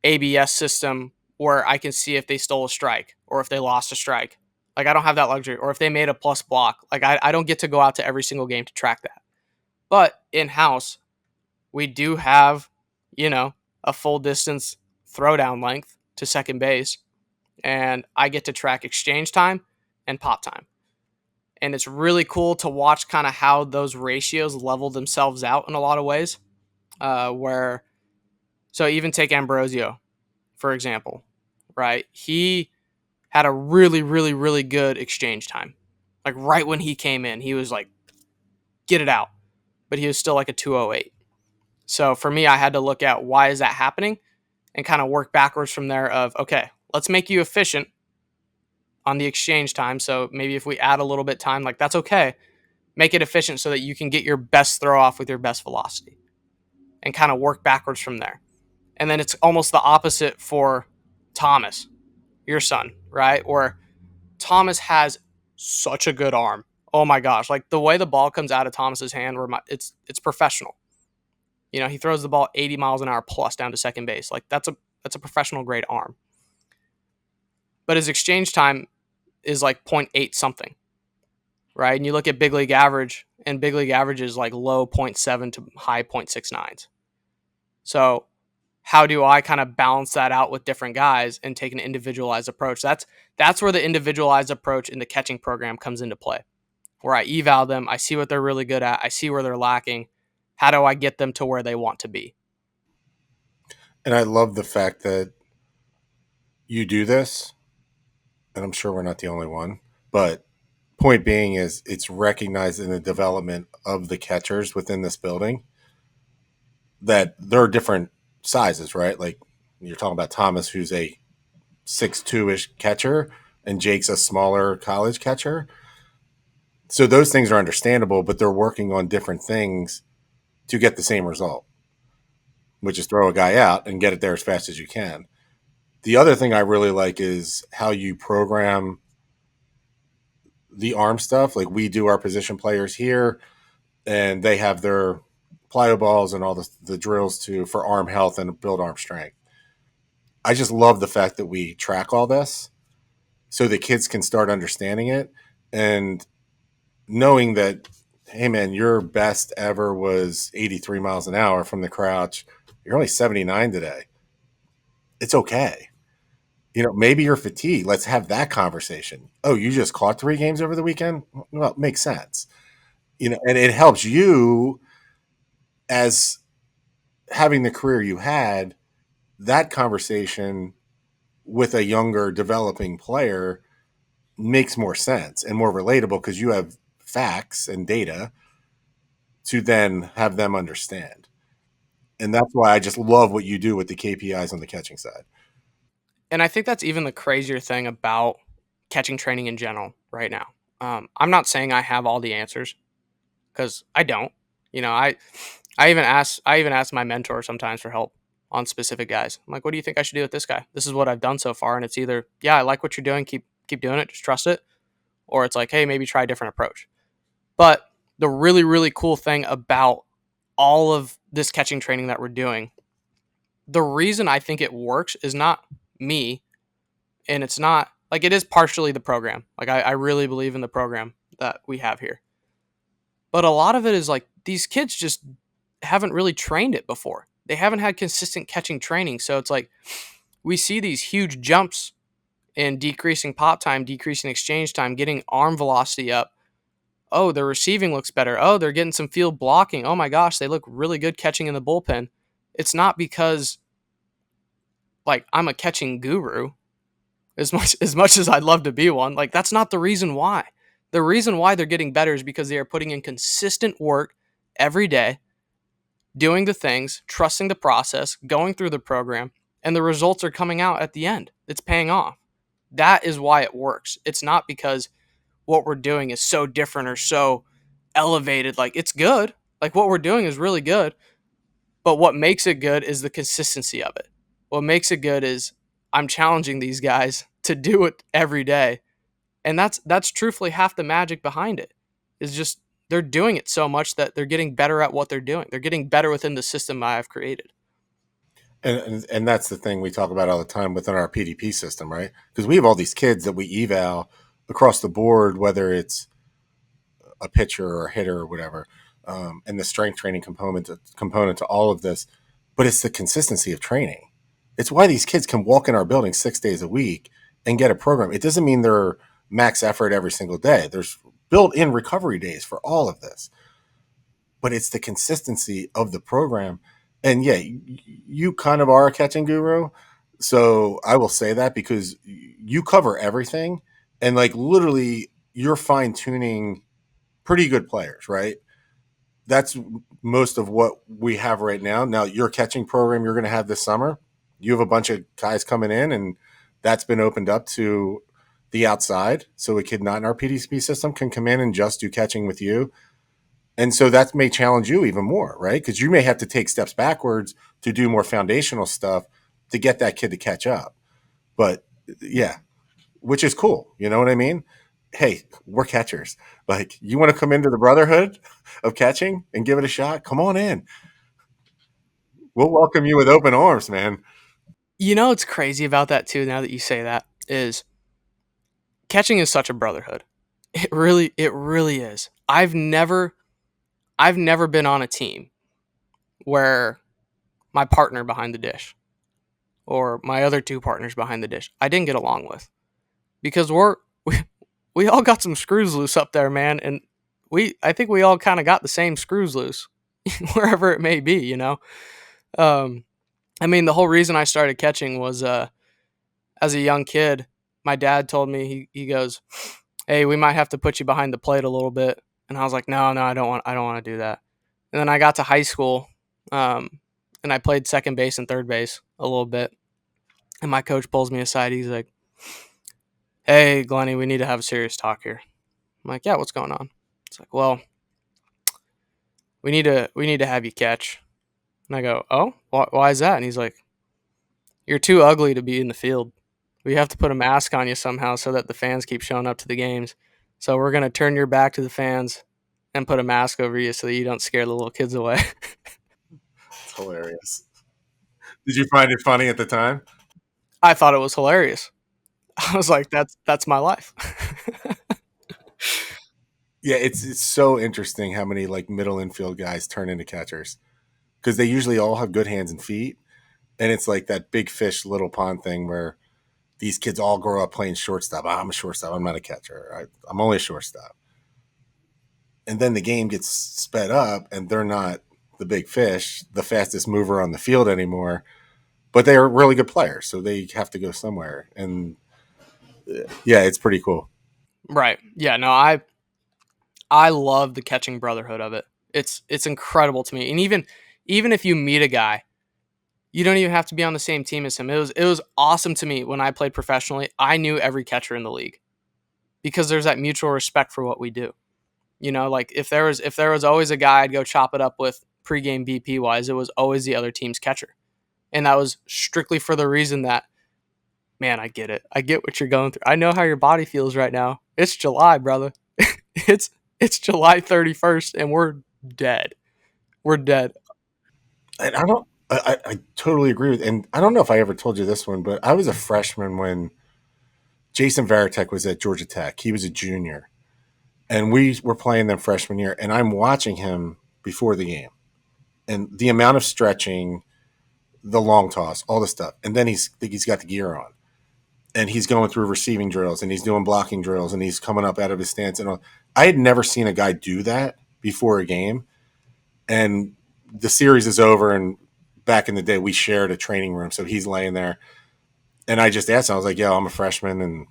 ABS system where I can see if they stole a strike or if they lost a strike. Like I don't have that luxury or if they made a plus block. Like I don't get to go out to every single game to track that. But in house, we do have, you know, a full distance throwdown length to second base. And I get to track exchange time and pop time. And it's really cool to watch kind of how those ratios level themselves out in a lot of ways. Where, so even take Ambrosio, for example, right? He had a really, really, really good exchange time. Like right when he came in, he was like, get it out. But he was still like a 208. So for me, I had to look at why is that happening and kind of work backwards from there of, okay, let's make you efficient on the exchange time. So maybe if we add a little bit time, like that's okay. Make it efficient so that you can get your best throw off with your best velocity and kind of work backwards from there. And then it's almost the opposite for Thomas, your son, right? Where Thomas has such a good arm. Oh my gosh, like the way the ball comes out of Thomas's hand, it's professional. You know, he throws the ball 80 miles an hour plus down to second base. Like that's a professional grade arm. But his exchange time is like point 0.8 something, right? And you look at big league average, and big league average is like low 0.7 to high 0.69s. So how do I kind of balance that out with different guys and take an individualized approach? That's where the individualized approach in the catching program comes into play, where I eval them, I see what they're really good at, I see where they're lacking. How do I get them to where they want to be? And I love the fact that you do this, and I'm sure we're not the only one, but point being is it's recognized in the development of the catchers within this building that there are different sizes, right? Like you're talking about Thomas, who's a 6'2" ish catcher, and Jake's a smaller college catcher. So those things are understandable, but they're working on different things to get the same result, which is throw a guy out and get it there as fast as you can. The other thing I really like is how you program the arm stuff. Like we do our position players here, and they have their plyo balls and all the drills to for arm health and build arm strength. I just love the fact that we track all this so the kids can start understanding it and knowing that, hey man, your best ever was 83 miles an hour from the crouch. You're only 79 today. It's okay. You know, maybe you're fatigued. Let's have that conversation. Oh, you just caught 3 games over the weekend? Well, it makes sense. You know, and it helps you as having the career you had, that conversation with a younger developing player makes more sense and more relatable because you have facts and data to then have them understand. And that's why I just love what you do with the KPIs on the catching side. And I think that's even the crazier thing about catching training in general right now. I'm not saying I have all the answers because I don't. You know, I even ask my mentor sometimes for help on specific guys. I'm like, what do you think I should do with this guy? This is what I've done so far, and it's either yeah, I like what you're doing, keep doing it, just trust it, or it's like, hey, maybe try a different approach. But the really really cool thing about all of this catching training that we're doing, the reason I think it works is not me, and it's not like it is partially the program. Like I really believe in the program that we have here, but a lot of it is like these kids just haven't really trained it before. They haven't had consistent catching training. So it's like we see these huge jumps in decreasing pop time, decreasing exchange time, getting arm velocity up. Oh, their receiving looks better. Oh, they're getting some field blocking. Oh my gosh, they look really good catching in the bullpen. It's not because like I'm a catching guru as much as I'd love to be one. Like that's not the reason why. The reason why they're getting better is because they are putting in consistent work every day, doing the things, trusting the process, going through the program, and the results are coming out at the end. It's paying off. That is why it works. It's not because what we're doing is so different or so elevated. Like, it's good. Like, what we're doing is really good. But what makes it good is the consistency of it. What makes it good is I'm challenging these guys to do it every day. And that's truthfully half the magic behind it. Is just they're doing it so much that they're getting better at what they're doing. They're getting better within the system I have created. And that's the thing we talk about all the time within our PDP system, right? Because we have all these kids that we eval across the board, whether it's a pitcher or a hitter or whatever, and the strength training component to all of this. But it's the consistency of training. It's why these kids can walk in our building 6 days a week and get a program. It doesn't mean they're max effort every single day. There's built-in recovery days for all of this, but it's the consistency of the program. And yeah, you kind of are a catching guru. So I will say that because you cover everything and like literally you're fine tuning pretty good players, right? That's most of what we have right now. Now, your catching program you're going to have this summer, you have a bunch of guys coming in, and that's been opened up to the outside. So a kid not in our PDP system can come in and just do catching with you. And so that may challenge you even more, right? Because you may have to take steps backwards to do more foundational stuff to get that kid to catch up. But yeah, which is cool. You know what I mean? Hey, we're catchers. Like, you want to come into the brotherhood of catching and give it a shot? Come on in. We'll welcome you with open arms, man. You know what's crazy about that too, now that you say that, is catching is such a brotherhood. It really is. I've never been on a team where my partner behind the dish or my other two partners behind the dish I didn't get along with because we, we all got some screws loose up there, man, and I think we all kind of got the same screws loose wherever it may be, you know. Um, I mean, the whole reason I started catching was as a young kid, my dad told me he goes, "Hey, we might have to put you behind the plate a little bit," and I was like, "No, no, I don't want to do that." And then I got to high school, um, and I played second base and third base a little bit, and my coach pulls me aside. He's like, "Hey, Glenny, we need to have a serious talk here." I'm like, "Yeah, what's going on?" It's like, "Well, we need to have you catch." And I go, "Oh, why is that?" And he's like, "You're too ugly to be in the field. We have to put a mask on you somehow so that the fans keep showing up to the games. So we're gonna turn your back to the fans and put a mask over you so that you don't scare the little kids away." It's hilarious. Did you find it funny at the time? I thought it was hilarious. I was like, "That's my life." Yeah, it's so interesting how many like middle infield guys turn into catchers because they usually all have good hands and feet, and it's like that big fish little pond thing where these kids all grow up playing shortstop. I'm a shortstop. I'm not a catcher. I'm only a shortstop. And then the game gets sped up, and they're not the big fish, the fastest mover on the field anymore. But they are really good players, so they have to go somewhere. And yeah, it's pretty cool. Right. Yeah, no, I love the catching brotherhood of it. It's incredible to me. And even if you meet a guy, you don't even have to be on the same team as him. It was awesome to me when I played professionally. I knew every catcher in the league because there's that mutual respect for what we do. You know, like if there was always a guy I'd go chop it up with pregame BP wise, it was always the other team's catcher. And that was strictly for the reason that, man, I get it. I get what you're going through. I know how your body feels right now. It's July, brother. it's it's July 31st and we're dead. We're dead. And I don't. I totally agree with. And I don't know if I ever told you this one, but I was a freshman when Jason Varitek was at Georgia Tech. He was a junior, and we were playing them freshman year. And I'm watching him before the game, and the amount of stretching, the long toss, all the stuff, and then he's got the gear on, and he's going through receiving drills, and he's doing blocking drills, and he's coming up out of his stance. And all. I had never seen a guy do that before a game, and the series is over. And back in the day, we shared a training room, so he's laying there, and I just asked him, I was like, "Yo, I'm a freshman, and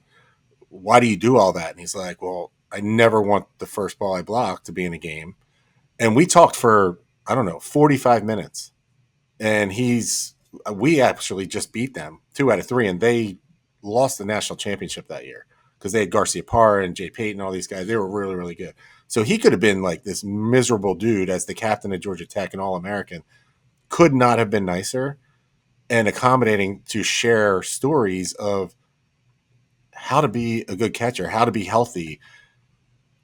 why do you do all that?" And he's like, "Well, I never want the first ball I block to be in a game. And we talked for, I don't know, 45 minutes. And we actually just beat them 2 out of 3, and they lost the national championship that year because they had Garcia Parra and Jay Payton, all these guys. They were really, really good. So he could have been like this miserable dude as the captain of Georgia Tech and All American. Could not have been nicer and accommodating to share stories of how to be a good catcher, how to be healthy,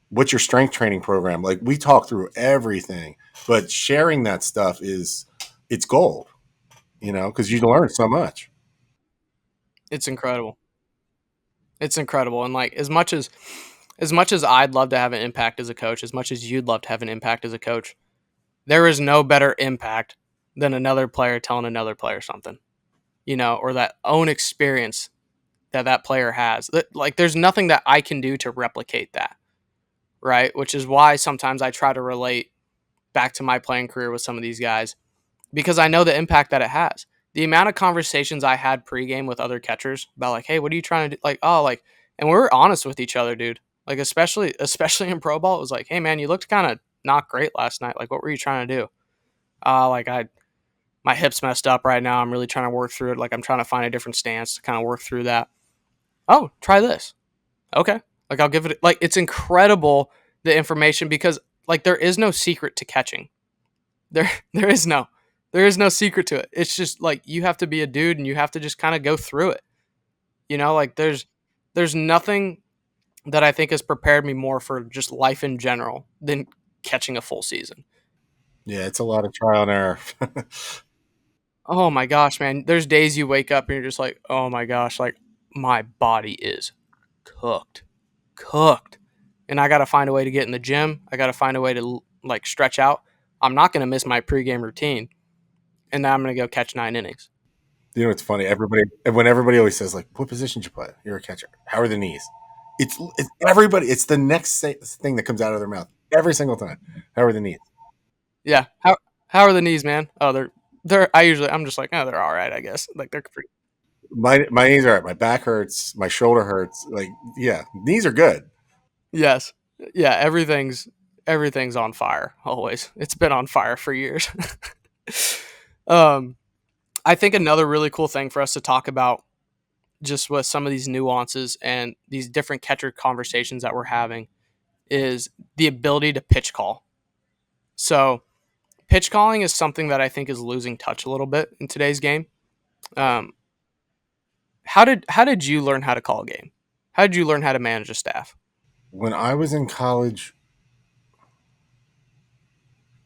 what's your strength training program. Like we talk through everything, but sharing that stuff is it's gold, because you learn so much. It's incredible. It's incredible. And like as much as I'd love to have an impact as a coach, as much as you'd love to have an impact as a coach, there is no better impact than another player telling another player something, or that own experience that player has. Like there's nothing that I can do to replicate that, right? Which is why sometimes I try to relate back to my playing career with some of these guys because I know the impact that it has. The amount of conversations I had pregame with other catchers about like, hey, what are you trying to do? Like, oh, like, and we were honest with each other, dude. Like, especially in pro ball, it was like, hey, man, you looked kind of not great last night. Like, what were you trying to do? Like my hips messed up right now. I'm really trying to work through it. Like, I'm trying to find a different stance to kind of work through that. Oh, try this. Okay. Like, I'll give it. Like, it's incredible the information because like there is no secret to catching. There there is no. There is no secret to it. It's just like you have to be a dude and you have to just kind of go through it. Like there's nothing that I think has prepared me more for just life in general than catching a full season. Yeah, it's a lot of trial and error. Oh my gosh, man. There's days you wake up and you're just like, "Oh my gosh, like my body is cooked. Cooked." And I got to find a way to get in the gym. I got to find a way to like stretch out. I'm not going to miss my pregame routine and then I'm going to go catch 9 innings. It's funny. Everybody always says like, "What position did you play? You're a catcher. How are the knees?" It's everybody. It's the next thing that comes out of their mouth every single time. How are the knees? Yeah. How are the knees, man? Oh, I'm just like, oh, they're all right, I guess. Like they're pretty. My knees are right. My back hurts. My shoulder hurts. Like, yeah, knees are good. Yes. Yeah. Everything's on fire. Always. It's been on fire for years. um, I think another really cool thing for us to talk about, just with some of these nuances and these different catcher conversations that we're having, is the ability to pitch call. So pitch calling is something that I think is losing touch a little bit in today's game. Um, how did you learn how to call a game? How did you learn how to manage a staff? When I was in college,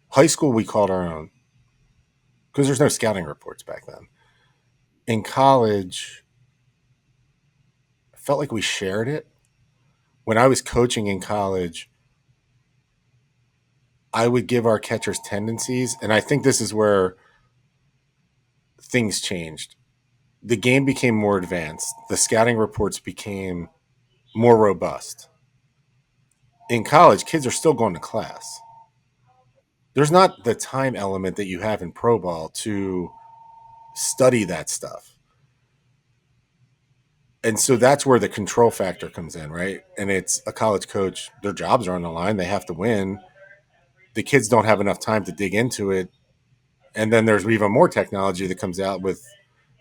high school, we called our own because there's no scouting reports back then. In college, I felt like we shared it. When I was coaching in college, I would give our catchers tendencies, and I think this is where things changed. The game became more advanced. The scouting reports became more robust. In college, kids are still going to class. There's not the time element that you have in pro ball to study that stuff. And so that's where the control factor comes in, right? And it's a college coach, their jobs are on the line, they have to win. The kids don't have enough time to dig into it. And then there's even more technology that comes out with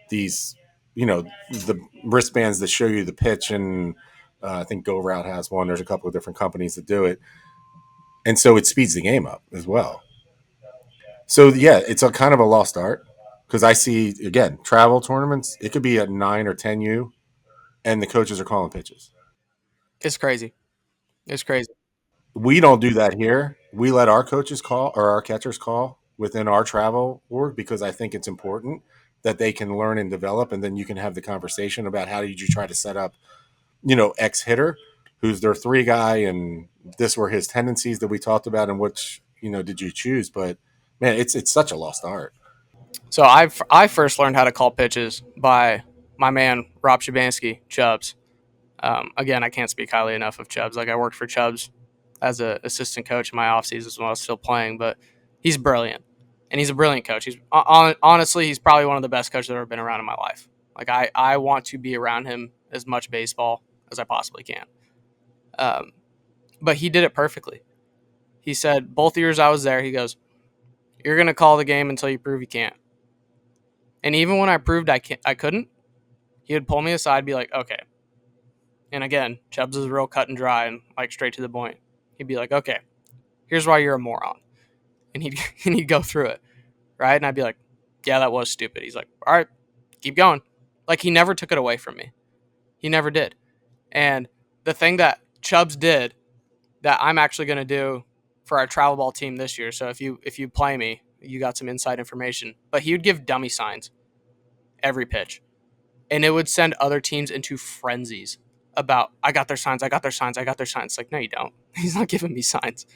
these, the wristbands that show you the pitch. And I think Go Route has one. There's a couple of different companies that do it. And so it speeds the game up as well. So yeah, it's a kind of a lost art because I see again travel tournaments. It could be at 9 or 10 and the coaches are calling pitches. It's crazy. It's crazy. We don't do that here. We let our coaches call or our catchers call within our travel org because I think it's important that they can learn and develop, and then you can have the conversation about how did you try to set up, X hitter, who's their 3 guy, and this were his tendencies that we talked about, and which did you choose? But man, it's such a lost art. So I first learned how to call pitches by my man Rob Shabansky, Chubbs. Again, I can't speak highly enough of Chubbs. Like I worked for Chubbs as an assistant coach in my off seasons when I was still playing, but he's brilliant, and he's a brilliant coach. Honestly, he's probably one of the best coaches I've ever been around in my life. Like I want to be around him as much baseball as I possibly can. Um, but he did it perfectly. He said both years I was there, he goes, "You're gonna call the game until you prove you can't." And even when I proved I couldn't, he would pull me aside, and be like, "Okay." And again, Chubbs is real cut and dry and like straight to the point. He'd be like, "Okay, here's why you're a moron," and he'd and he'd go through it, right? And I'd be like, "Yeah, that was stupid." He's like, "All right, keep going." Like he never took it away from me. He never did. And the thing that Chubbs did that I'm actually going to do for our travel ball team this year. So if you play me, you got some inside information. But he would give dummy signs every pitch, and it would send other teams into frenzies about I got their signs, I got their signs, I got their signs. Like no, you don't. He's not giving me signs.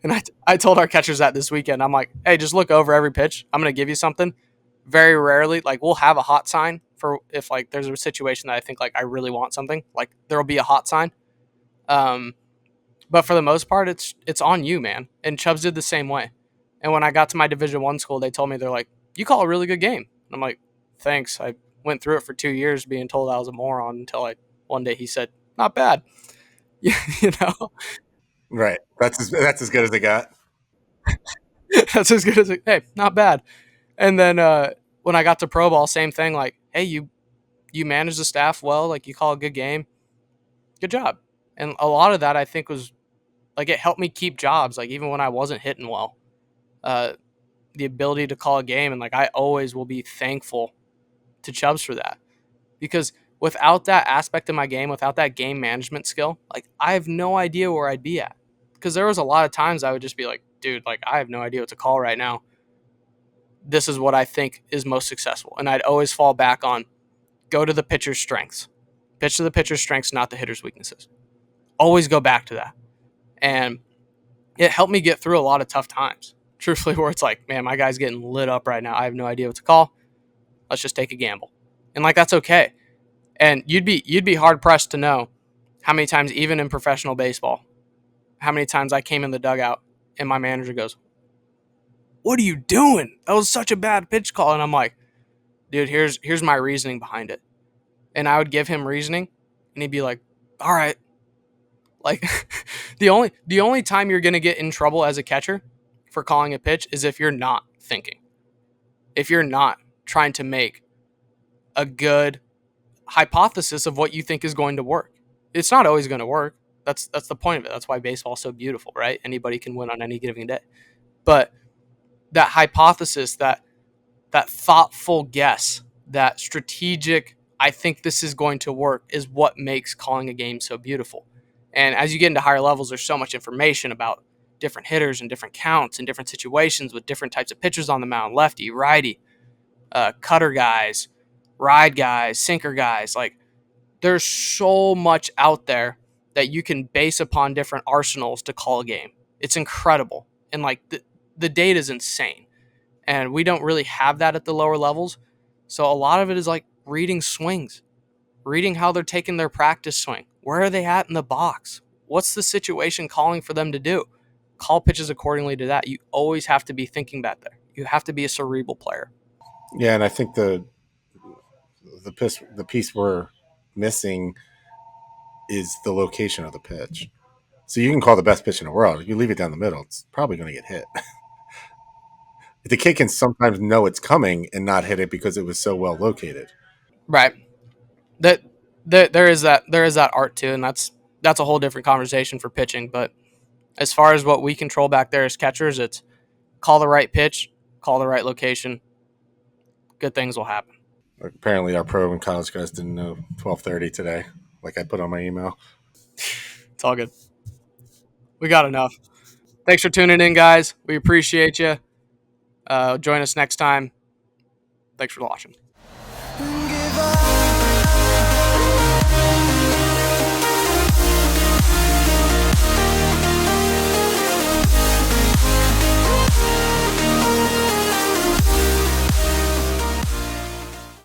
And I told our catchers that this weekend. I'm like, hey, just look over every pitch. I'm going to give you something. Very rarely, like we'll have a hot sign for if like there's a situation that I think like I really want something. Like there'll be a hot sign. Um, but for the most part, it's on you, man. And Chubbs did the same way. And when I got to my Division 1 school, they told me they're like, "You call a really good game." And I'm like, "Thanks." I went through it for 2 years, being told I was a moron until one day he said, "Not bad." you know, Right. That's as good as they got. that's as good as it. Hey, not bad. And then when I got to pro ball, same thing. Like, hey, you manage the staff well. Like you call a good game, good job. And a lot of that I think was like it helped me keep jobs. Like even when I wasn't hitting well, uh, the ability to call a game, and like I always will be thankful to Chubbs for that because without that aspect of my game, without that game management skill, like I have no idea where I'd be at. Because there was a lot of times I would just be like, dude, like I have no idea what to call right now. This is what I think is most successful, and I'd always fall back on go to the pitcher's strengths, pitch to the pitcher's strengths, not the hitter's weaknesses. Always go back to that, and it helped me get through a lot of tough times. Truthfully, where it's like, man, my guy's getting lit up right now. I have no idea what to call. Let's just take a gamble, and like that's okay. And you'd be hard pressed to know how many times, even in professional baseball, how many times I came in the dugout and my manager goes, "What are you doing? That was such a bad pitch call." And I'm like, "Dude, here's my reasoning behind it." And I would give him reasoning, and he'd be like, "All right." Like the only time you're gonna get in trouble as a catcher for calling a pitch is if you're not thinking, if you're not trying to make a good hypothesis of what you think is going to work. It's not always going to work. That's the point of it. That's why baseball's so beautiful, right? Anybody can win on any given day. But that hypothesis, that thoughtful guess, that strategic, I think this is going to work, is what makes calling a game so beautiful. And as you get into higher levels, there's so much information about different hitters and different counts and different situations with different types of pitchers on the mound, lefty, righty, cutter guys, ride guys, sinker guys. Like there's so much out there that you can base upon different arsenals to call a game. It's incredible. And like the data is insane. And we don't really have that at the lower levels. So a lot of it is like reading swings, reading how they're taking their practice swing. Where are they at in the box? What's the situation calling for them to do? Call pitches accordingly to that. You always have to be thinking back there. You have to be a cerebral player. Yeah, and I think the piece we're missing is the location of the pitch. So you can call the best pitch in the world. If you leave it down the middle, it's probably going to get hit. The kid can sometimes know it's coming and not hit it because it was so well located. Right. That there is that art too, and that's a whole different conversation for pitching. But as far as what we control back there as catchers, it's call the right pitch, call the right location. Good things will happen. Apparently, our pro and college guys didn't know 12:30 today, like I put on my email. It's all good. We got enough. Thanks for tuning in, guys. We appreciate you. Join us next time. Thanks for watching. Give up.